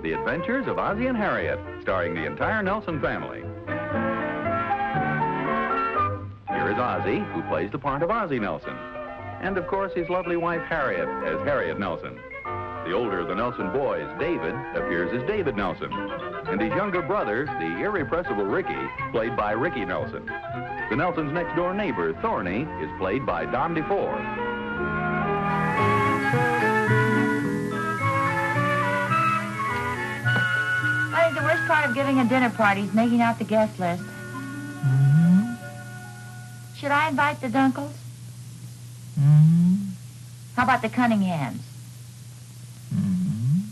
The Adventures of Ozzie and Harriet, starring the entire Nelson family. Here is Ozzie, who plays the part of Ozzie Nelson. And, of course, his lovely wife, Harriet, as Harriet Nelson. The older of the Nelson boys, David, appears as David Nelson. And his younger brother, the irrepressible Ricky, played by Ricky Nelson. The Nelsons' next-door neighbor, Thorny, is played by Don DeFore. I think the worst part of giving a dinner party is making out the guest list. Mm-hmm. Should I invite the Dunkles? Mm-hmm. How about the Cunninghams? Mm-hmm.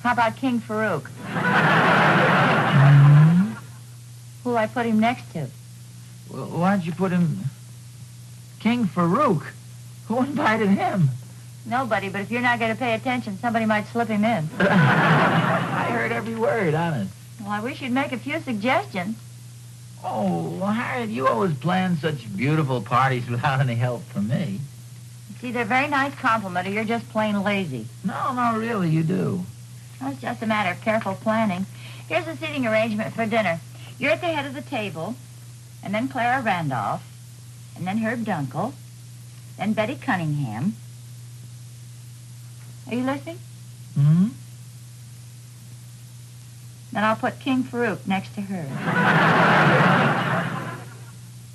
How about King Farouk? Mm-hmm. Who'll I put him next to? Well, why don't you put him... King Farouk? Who invited him? Nobody, but if you're not going to pay attention, somebody might slip him in. I heard every word, honest. Well, I wish you'd make a few suggestions. Oh, well, Harriet, you always plan such beautiful parties without any help from me. It's either a very nice compliment or you're just plain lazy. No, really, you do. Well, it's just a matter of careful planning. Here's the seating arrangement for dinner. You're at the head of the table, and then Clara Randolph, and then Herb Dunkel, then Betty Cunningham. Are you listening? Hmm? Then I'll put King Farouk next to her.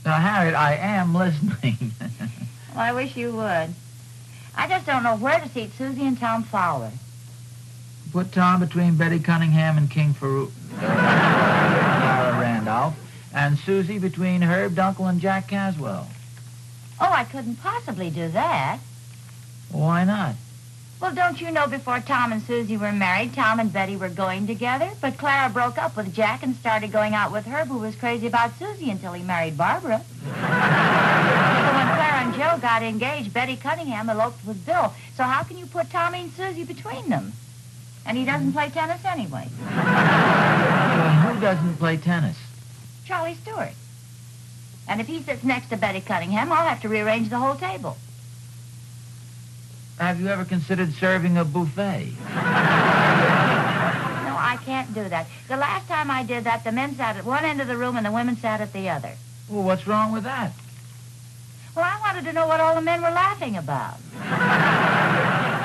Now, Harriet, I am listening. Well, I wish you would. I just don't know where to seat Susie and Tom Fowler. Put Tom between Betty Cunningham and King Farouk. Clara Randolph. And Susie between Herb Dunkel and Jack Caswell. Oh, I couldn't possibly do that. Why not? Well, don't you know before Tom and Susie were married, Tom and Betty were going together? But Clara broke up with Jack and started going out with Herb, who was crazy about Susie until he married Barbara. So when Clara and Joe got engaged, Betty Cunningham eloped with Bill. So how can you put Tommy and Susie between them? And he doesn't play tennis anyway. Well, who doesn't play tennis? Charlie Stewart. And if he sits next to Betty Cunningham, I'll have to rearrange the whole table. Have you ever considered serving a buffet? No, I can't do that. The last time I did that, the men sat at one end of the room and the women sat at the other. Well, what's wrong with that? Well, I wanted to know what all the men were laughing about.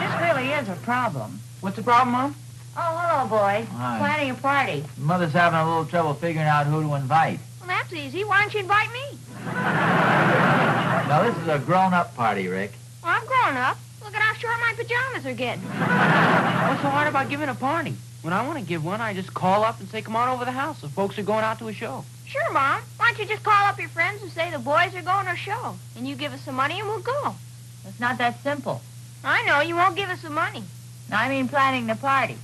This really is a problem. What's the problem, Mom? Oh, hello, boys. Hi. Planning a party. Mother's having a little trouble figuring out who to invite. Well, that's easy. Why don't you invite me? Now, this is a grown-up party, Rick. Well, I'm grown up. Look at how short my pajamas are getting. What's so hard about giving a party? When I want to give one, I just call up and say, come on over to the house. The folks are going out to a show. Sure, Mom. Why don't you just call up your friends and say the boys are going to a show? And you give us some money and we'll go. It's not that simple. I know. You won't give us some money. No, I mean planning the party.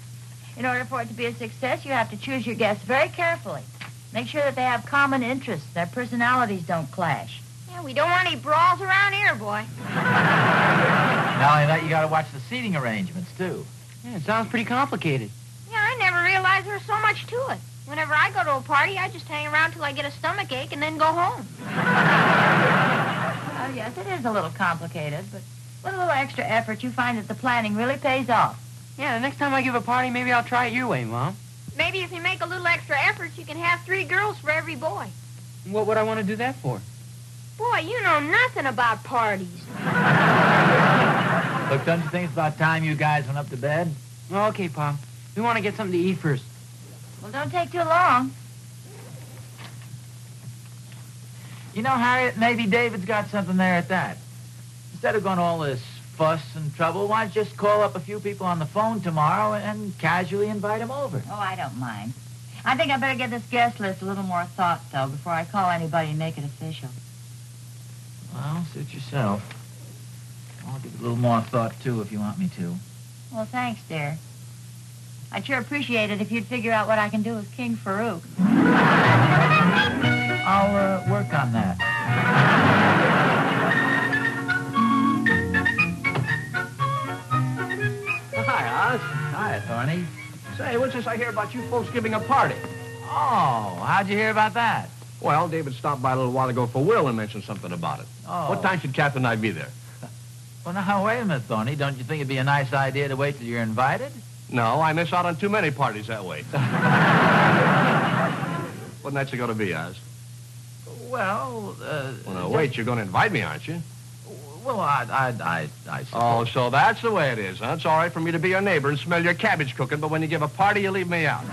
In order for it to be a success, you have to choose your guests very carefully. Make sure that they have common interests. Their personalities don't clash. Yeah, we don't want any brawls around here, boy. Not only that, you got to watch the seating arrangements, too. Yeah, it sounds pretty complicated. Yeah, I never realized there was so much to it. Whenever I go to a party, I just hang around till I get a stomachache and then go home. Oh, yes, it is a little complicated, but with a little extra effort, you find that the planning really pays off. Yeah, the next time I give a party, maybe I'll try it your way, Mom. Maybe if you make a little extra effort, you can have 3 girls for every boy. What would I want to do that for? Boy, you know nothing about parties. Look, don't you think it's about time you guys went up to bed? Oh, okay, Pop. We want to get something to eat first. Well, don't take too long. You know, Harriet, maybe David's got something there at that. Instead of going all this fuss and trouble, why don't you just call up a few people on the phone tomorrow and casually invite them over? Oh, I don't mind. I think I better give this guest list a little more thought, though, before I call anybody and make it official. Well, suit yourself. I'll give it a little more thought, too, if you want me to. Well, thanks, dear. I'd sure appreciate it if you'd figure out what I can do with King Farouk. I'll work on that. Hi, Oz. Hi, Thorny. Say, what's this I hear about you folks giving a party? Oh, how'd you hear about that? Well, David stopped by a little while ago for Will and mentioned something about it. Oh. What time should Captain and I be there? Well, now, wait a minute, Thorny. Don't you think it'd be a nice idea to wait till you're invited? No, I miss out on too many parties that way. What night's it going to be, Oz? Well, Well, now, wait, you're going to invite me, aren't you? Well, I suppose. Oh, so that's the way it is, huh? It's all right for me to be your neighbor and smell your cabbage cooking, but when you give a party, you leave me out.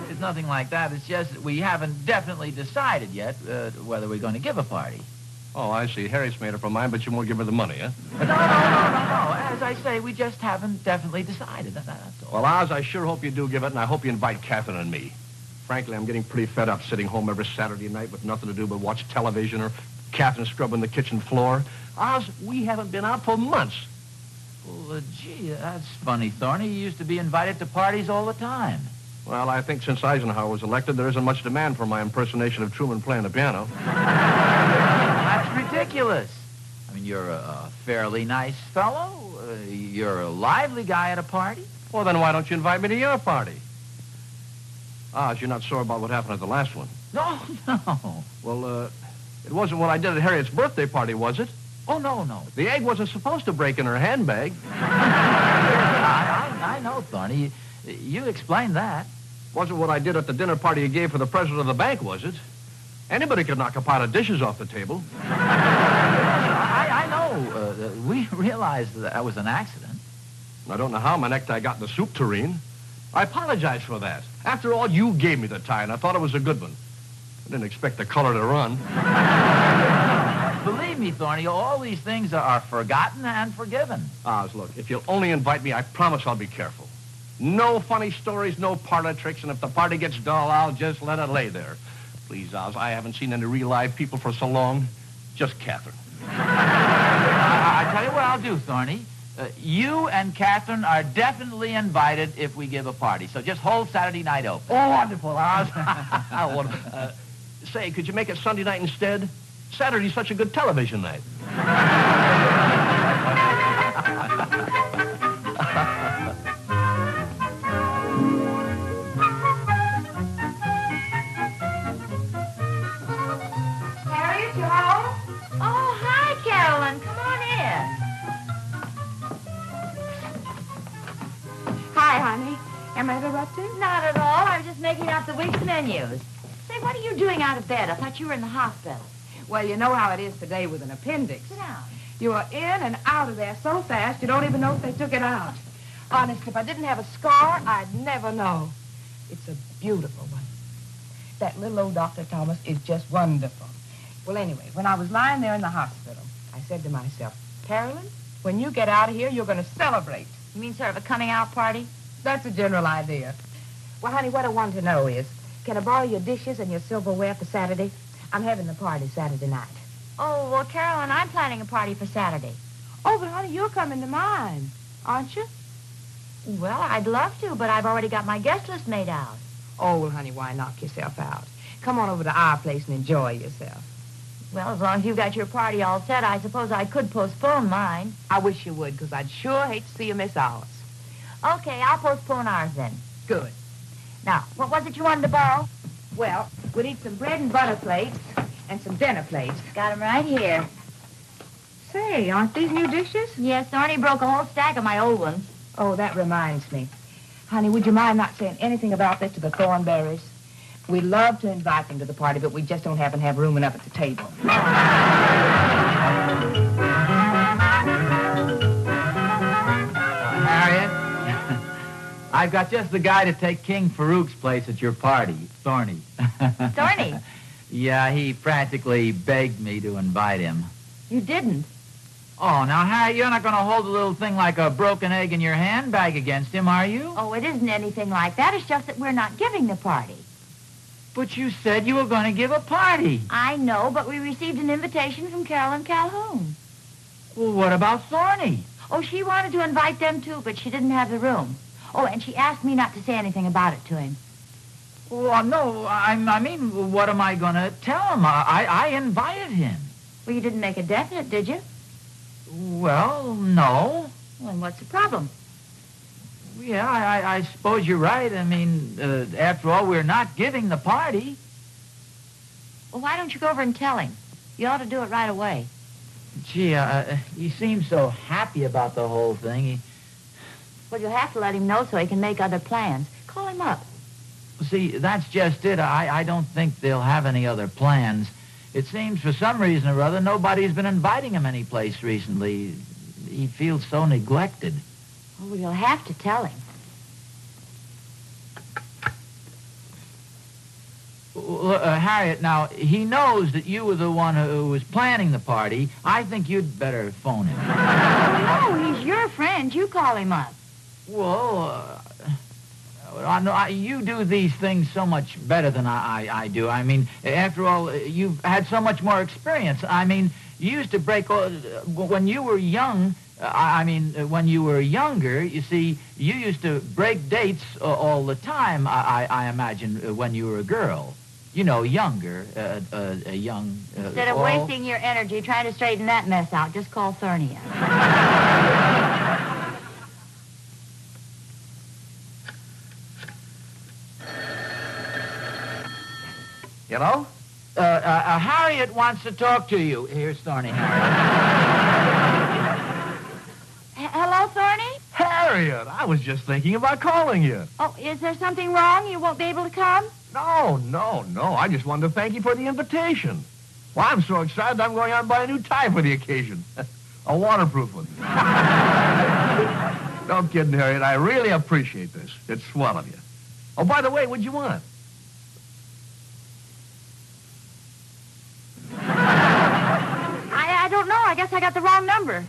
It's nothing like that. It's just that we haven't definitely decided yet whether we're going to give a party. Oh, I see. Harriet's made up her mind, but you won't give her the money, huh? No. As I say, we just haven't definitely decided. That's all. Well, Oz, I sure hope you do give it, and I hope you invite Catherine and me. Frankly, I'm getting pretty fed up sitting home every Saturday night with nothing to do but watch television or Catherine scrubbing the kitchen floor. Oz, we haven't been out for months. Well, gee, that's funny, Thorny. You used to be invited to parties all the time. Well, I think since Eisenhower was elected, there isn't much demand for my impersonation of Truman playing the piano. That's ridiculous. I mean, you're a fairly nice fellow. You're a lively guy at a party. Well, then why don't you invite me to your party? Oz, you're not sore about what happened at the last one. No. Well, it wasn't what I did at Harriet's birthday party, was it? Oh, no. The egg wasn't supposed to break in her handbag. I know, Thorny. You explained that. Wasn't what I did at the dinner party you gave for the president of the bank, was it? Anybody could knock a pile of dishes off the table. I know. We realized that was an accident. I don't know how my necktie got in the soup tureen. I apologize for that. After all, you gave me the tie, and I thought it was a good one. I didn't expect the color to run. Believe me, Thorny, all these things are forgotten and forgiven. Oz, look, if you'll only invite me, I promise I'll be careful. No funny stories, no parlor tricks, and if the party gets dull, I'll just let it lay there. Please, Oz, I haven't seen any real live people for so long. Just Catherine. I tell you what I'll do, Thorny. You and Catherine are definitely invited if we give a party. So just hold Saturday night open. Oh, wonderful, Oz. Say, could you make it Sunday night instead? Saturday's such a good television night. Harriet, you home? Oh, hi, Carolyn. Come on in. Hi, honey. Am I interrupting? Not at all. I was just making out the week's menus. Say, what are you doing out of bed? I thought you were in the hospital. Well, you know how it is today with an appendix. Sit down. You are in and out of there so fast you don't even know if they took it out. Honest, if I didn't have a scar, I'd never know. It's a beautiful one. That little old Dr. Thomas is just wonderful. Well, anyway, when I was lying there in the hospital, I said to myself, Carolyn, when you get out of here, you're going to celebrate. You mean sort of a coming-out party? That's a general idea. Well, honey, what I want to know is, can I borrow your dishes and your silverware for Saturday? I'm having the party Saturday night. Oh, well, Carolyn, I'm planning a party for Saturday. Oh, but honey, you're coming to mine, aren't you? Well, I'd love to, but I've already got my guest list made out. Oh, well, honey, why knock yourself out? Come on over to our place and enjoy yourself. Well, as long as you've got your party all set, I suppose I could postpone mine. I wish you would, because I'd sure hate to see you miss ours. Okay, I'll postpone ours then. Good. Now, what was it you wanted to borrow? Well, we need some bread and butter plates and some dinner plates. Got 'em right here. Say, aren't these new dishes? Yes, Thorny broke a whole stack of my old ones. Oh, that reminds me. Honey, would you mind not saying anything about this to the Thornberrys? We'd love to invite them to the party, but we just don't happen to have room enough at the table. Harriet, I've got just the guy to take King Farouk's place at your party, Thorny. Thorny? Yeah, he practically begged me to invite him. You didn't? Oh, now, Harriet, you're not going to hold a little thing like a broken egg in your handbag against him, are you? Oh, it isn't anything like that. It's just that we're not giving the party. But you said you were going to give a party. I know, but we received an invitation from Carolyn Calhoun. Well, what about Thorny? Oh, she wanted to invite them, too, but she didn't have the room. Oh, and she asked me not to say anything about it to him. Well, no, I mean, what am I going to tell him? I invited him. Well, you didn't make it definite, did you? Well, no. Well, then what's the problem? Yeah, I suppose you're right. I mean, after all, we're not giving the party. Well, why don't you go over and tell him? You ought to do it right away. Gee, he seems so happy about the whole thing. Well, you'll have to let him know so he can make other plans. Call him up. See, that's just it. I don't think they'll have any other plans. It seems for some reason or other nobody's been inviting him any place recently. He feels so neglected. Oh, well, you'll have to tell him. Harriet, now, he knows that you were the one who was planning the party. I think you'd better phone him. Oh, no, he's your friend. You call him up. Well, you do these things so much better than I do. I mean, after all, you've had so much more experience. I mean, you used to break... when you were young... when you were younger, you see, you used to break dates all the time, I imagine, when you were a girl. You know, younger, a young... Instead of wasting your energy trying to straighten that mess out, just call Thorny up. Hello? Harriet wants to talk to you. Here's Thorny, Harriet. Hello, Thorny? Harriet, I was just thinking about calling you. Oh, is there something wrong? You won't be able to come? No. I just wanted to thank you for the invitation. Well, I'm so excited I'm going out and buy a new tie for the occasion. A waterproof one. No kidding, Harriet. I really appreciate this. It's swell of you. Oh, by the way, what'd you want? I don't know. I guess I got the wrong number.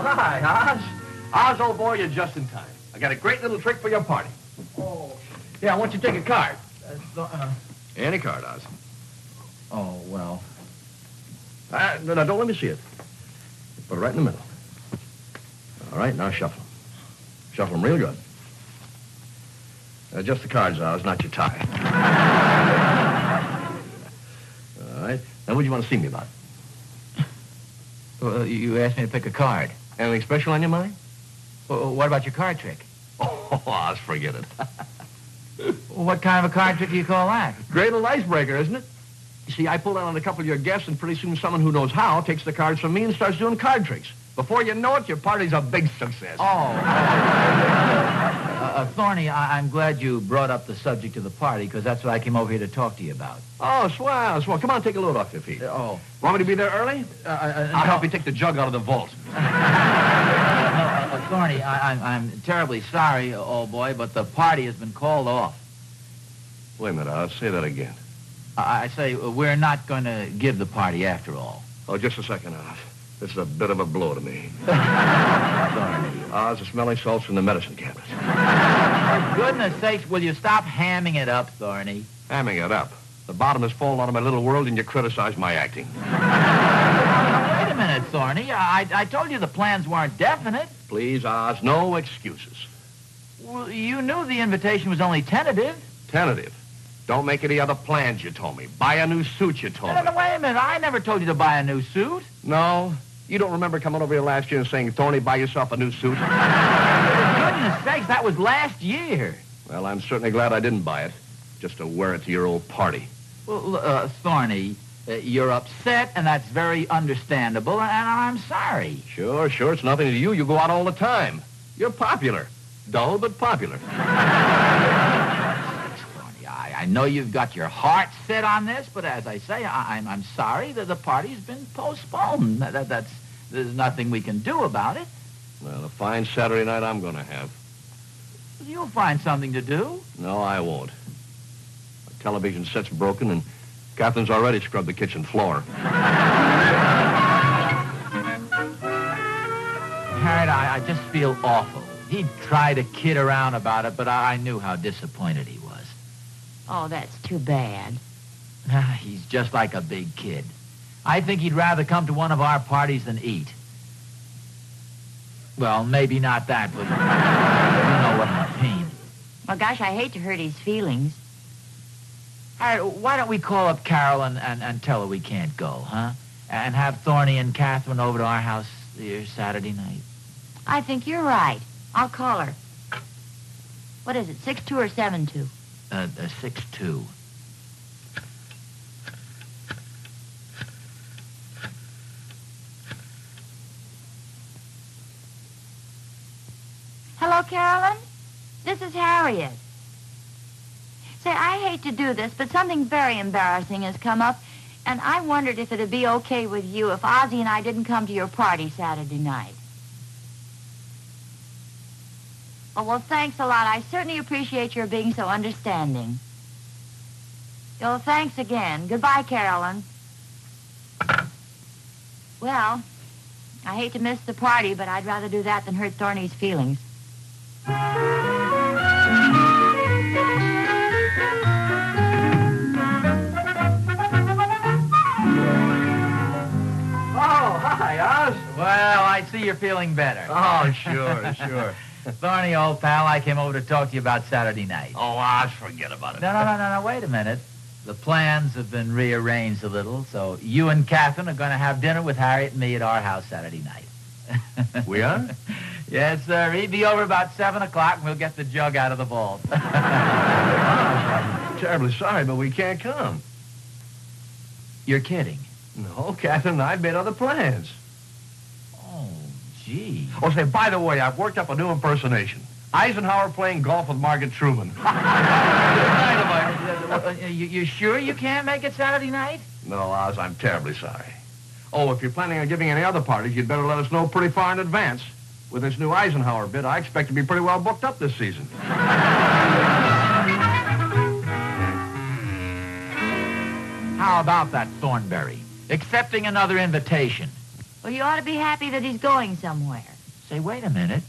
Hi, Oz. Oz, old boy, you're just in time. I got a great little trick for your party. Oh. Yeah, I want you to take a card. Any card, Oz. Oh, well. No, don't let me see it. Put it right in the middle. All right, now shuffle them. Shuffle them real good. Just the cards, Oz, not your tie. All right. Now, what do you want to see me about? Well, you asked me to pick a card. Anything special on your mind? Well, what about your card trick? Oh, Oz, forget it. What kind of a card trick do you call that? Great little icebreaker, isn't it? You see, I pull out on a couple of your guests, and pretty soon someone who knows how takes the cards from me and starts doing card tricks. Before you know it, your party's a big success. Thorny, I'm glad you brought up the subject of the party, because that's what I came over here to talk to you about. Oh, swell. Come on, take a load off your feet. Want me to be there early? I'll help you take the jug out of the vault. Thorny, I'm terribly sorry, old boy, but the party has been called off. Wait a minute, I'll say that again. I say we're not going to give the party after all. Oh, just a second, Oz. This is a bit of a blow to me. Thorny. Oz, the smelling salt's in the medicine cabinet. For goodness sakes, will you stop hamming it up, Thorny? Hamming it up. The bottom has fallen out of my little world, and you criticize my acting. Wait a minute, Thorny. I told you the plans weren't definite. Please, Oz, no excuses. Well, you knew the invitation was only tentative. Tentative. Don't make any other plans, you told me. Buy a new suit, you told me. No, wait a minute. I never told you to buy a new suit. No? You don't remember coming over here last year and saying, Thorny, buy yourself a new suit? For goodness sakes, that was last year. Well, I'm certainly glad I didn't buy it, just to wear it to your old party. Well, Thorny, you're upset, and that's very understandable, and I'm sorry. Sure, it's nothing to you. You go out all the time. You're popular. Dull, but popular. I know you've got your heart set on this, but as I say, I'm sorry that the party's been postponed. There's nothing we can do about it. Well, a fine Saturday night I'm going to have. You'll find something to do. No, I won't. The television set's broken, and Catherine's already scrubbed the kitchen floor. Harriet, I just feel awful. He'd try to kid around about it, but I knew how disappointed he was. Oh, that's too bad. He's just like a big kid. I think he'd rather come to one of our parties than eat. Well, maybe not that, but you know what I mean. Well, gosh, I hate to hurt his feelings. Harriet, why don't we call up Carolyn and tell her we can't go, huh? And have Thorny and Catherine over to our house here Saturday night. I think you're right. I'll call her. What is it, 6-2 or 7-2? 6-2. Hello, Carolyn? This is Harriet. Say, I hate to do this, but something very embarrassing has come up, and I wondered if it'd be okay with you if Ozzie and I didn't come to your party Saturday night. Oh, well, thanks a lot. I certainly appreciate your being so understanding. Oh, thanks again. Goodbye, Carolyn. Well, I hate to miss the party, but I'd rather do that than hurt Thorny's feelings. Hi, Oz. Well, I see you're feeling better. Oh, sure. Thorny, old pal, I came over to talk to you about Saturday night. Oh, Oz, forget about it. No, wait a minute. The plans have been rearranged a little, so you and Catherine are going to have dinner with Harriet and me at our house Saturday night. We are? Yes, sir. He'd be over about 7 o'clock, and we'll get the jug out of the vault. I'm terribly sorry, but we can't come. You're kidding. No, Catherine and I made other plans. Oh, gee. Oh, say, by the way, I've worked up a new impersonation. Eisenhower playing golf with Margaret Truman. You sure you can't make it Saturday night? No, Oz, I'm terribly sorry. Oh, if you're planning on giving any other parties, you'd better let us know pretty far in advance. With this new Eisenhower bid, I expect to be pretty well booked up this season. How about that Thornberry? Accepting another invitation. Well, you ought to be happy that he's going somewhere. Say, wait a minute.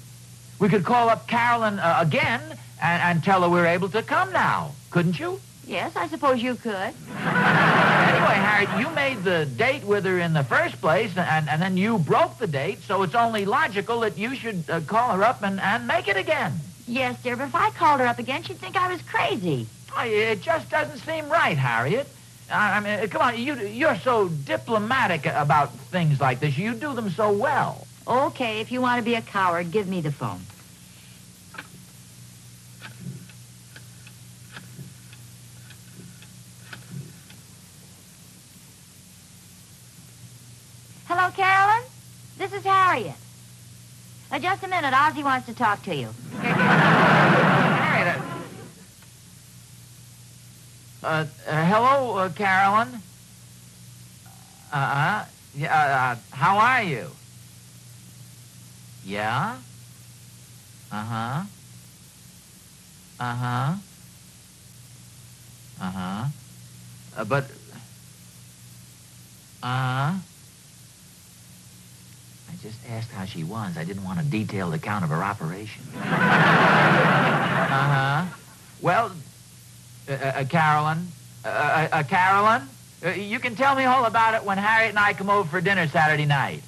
We could call up Carolyn again and tell her we're able to come now. Couldn't you? Yes, I suppose you could. Anyway, Harriet, you made the date with her in the first place, and then you broke the date, so it's only logical that you should call her up and make it again. Yes, dear, but if I called her up again, she'd think I was crazy. It just doesn't seem right, Harriet. I mean, come on, you're so diplomatic about things like this. You do them so well. Okay, if you want to be a coward, give me the phone. Hello, Carolyn? This is Harriet. Just a minute. Ozzie wants to talk to you. Here. Harriet. Hello, Carolyn. Yeah, how are you? Yeah? Uh-huh. Uh-huh. Uh-huh. But... Uh-huh. I just asked how she was. I didn't want a detailed account of her operation. Uh-huh. Well, Carolyn, Carolyn, you can tell me all about it when Harriet and I come over for dinner Saturday night.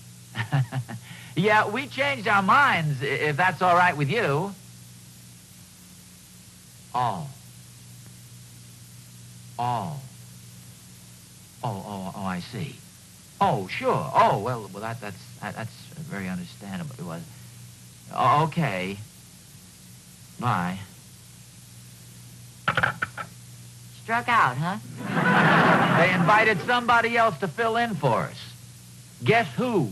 Yeah, we changed our minds, if that's all right with you. Oh, I see. Oh, sure. Oh, well, that's very understandable. It was. Okay. Bye. Struck out, huh? They invited somebody else to fill in for us. Guess who?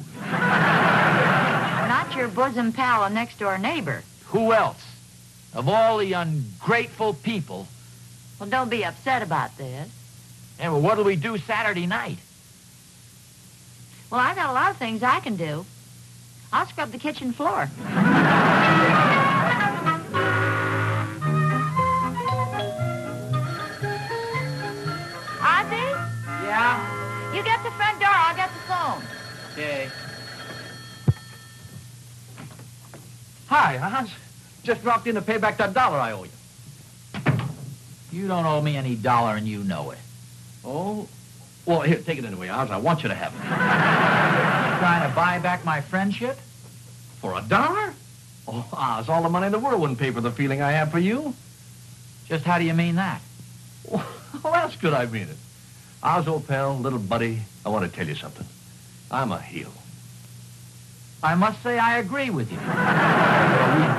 Not your bosom pal and next-door neighbor. Who else? Of all the ungrateful people. Well, don't be upset about this. Yeah, well, what'll we do Saturday night? Well, I've got a lot of things I can do. I'll scrub the kitchen floor. Ozzie? Yeah? You get the front door, I'll get the phone. Okay. Hi, Hans. Just dropped in to pay back that $1 I owe you. You don't owe me any dollar, and you know it. Oh? Well, here, take it anyway, Oz. I want you to have it. Trying to buy back my friendship? For $1? Oh, Oz, all the money in the world wouldn't pay for the feeling I have for you. Just how do you mean that? Well, that's good, I mean it. Oz, old pal, little buddy, I want to tell you something. I'm a heel. I must say I agree with you. We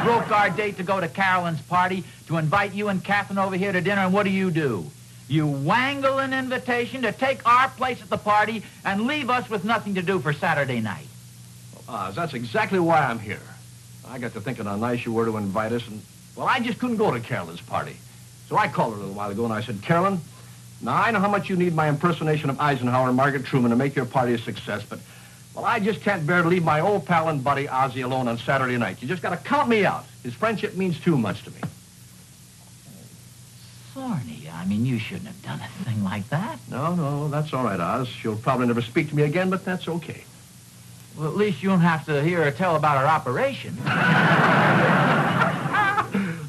broke our date to go to Carolyn's party to invite you and Catherine over here to dinner, and what do? You wangle an invitation to take our place at the party and leave us with nothing to do for Saturday night. Oz, that's exactly why I'm here. I got to thinking how nice you were to invite us, and, well, I just couldn't go to Carolyn's party. So I called her a little while ago, and I said, Carolyn, now I know how much you need my impersonation of Eisenhower and Margaret Truman to make your party a success, but, well, I just can't bear to leave my old pal and buddy Ozzie alone on Saturday night. You just got to count me out. His friendship means too much to me. Thorny, I mean, you shouldn't have done a thing like that. No, that's all right, Oz. She'll probably never speak to me again, but that's okay. Well, at least you won't have to hear her tell about her operation.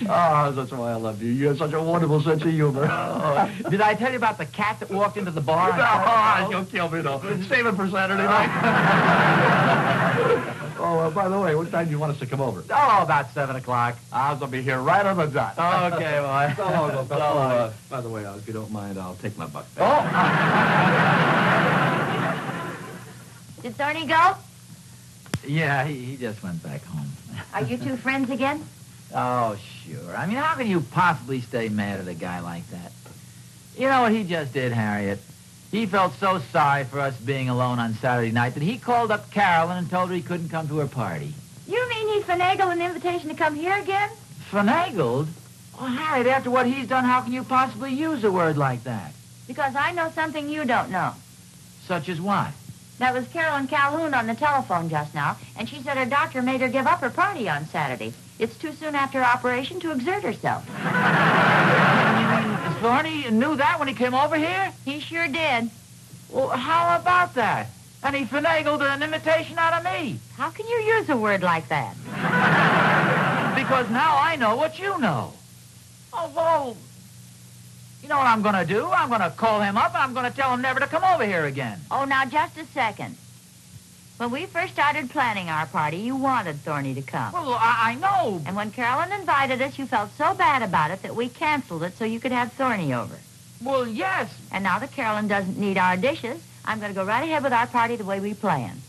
Oh, that's why I love you. You have such a wonderful sense of humor. Oh, did I tell you about the cat that walked into the bar? No, you'll kill me, though. Save it for Saturday night. Oh, by the way, what time do you want us to come over? Oh, about 7 o'clock. Oz will be here right on the dot. Okay, boy. So long, old pal. By the way, Oz, if you don't mind, I'll take my buck back. Oh! Did Thorny go? Yeah, he just went back home. Are you two friends again? Oh, sure. I mean, how can you possibly stay mad at a guy like that? You know what he just did, Harriet? He felt so sorry for us being alone on Saturday night that he called up Carolyn and told her he couldn't come to her party. You mean he finagled an invitation to come here again? Finagled? Oh, Harriet, after what he's done, how can you possibly use a word like that? Because I know something you don't know. Such as what? That was Carolyn Calhoun on the telephone just now, and she said her doctor made her give up her party on Saturday. It's too soon after her operation to exert herself. You mean Thorny knew that when he came over here? He sure did. Well, how about that? And he finagled an invitation out of me. How can you use a word like that? Because now I know what you know. Oh, well, you know what I'm going to do? I'm going to call him up and I'm going to tell him never to come over here again. Oh, now, just a second. When we first started planning our party, you wanted Thorny to come. Well, I know. And when Carolyn invited us, you felt so bad about it that we canceled it so you could have Thorny over. Well, yes. And now that Carolyn doesn't need our dishes, I'm going to go right ahead with our party the way we planned.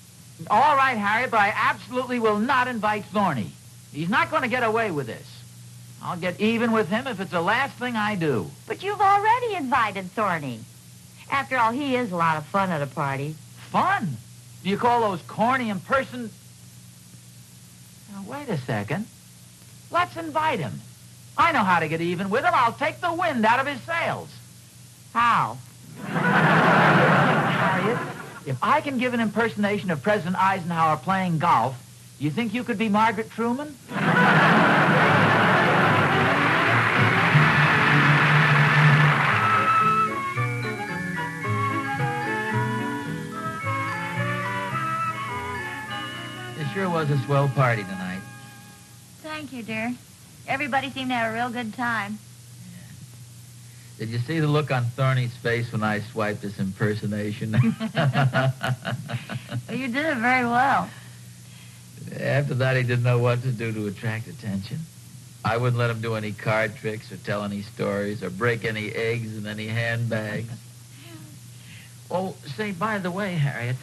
All right, Harriet, but I absolutely will not invite Thorny. He's not going to get away with this. I'll get even with him if it's the last thing I do. But you've already invited Thorny. After all, he is a lot of fun at a party. Fun? Do you call those corny Now, wait a second. Let's invite him. I know how to get even with him. I'll take the wind out of his sails. How? Harriet, if I can give an impersonation of President Eisenhower playing golf, you think you could be Margaret Truman? Sure was a swell party tonight. Thank you, dear. Everybody seemed to have a real good time. Yeah. Did you see the look on Thorny's face when I swiped this impersonation? Well, you did it very well. After that, he didn't know what to do to attract attention. I wouldn't let him do any card tricks or tell any stories or break any eggs in any handbags. Oh, say, by the way, Harriet,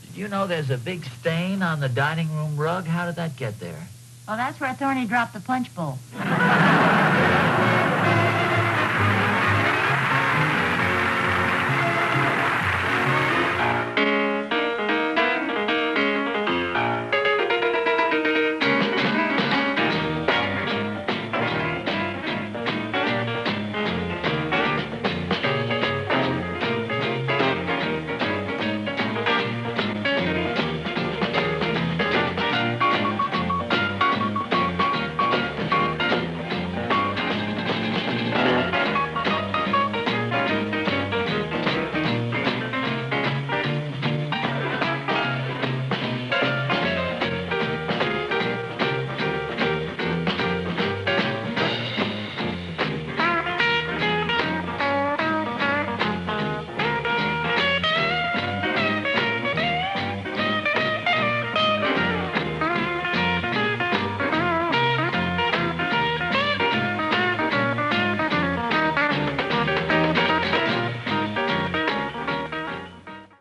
did you know there's a big stain on the dining room rug? How did that get there? Well, that's where Thorny dropped the punch bowl.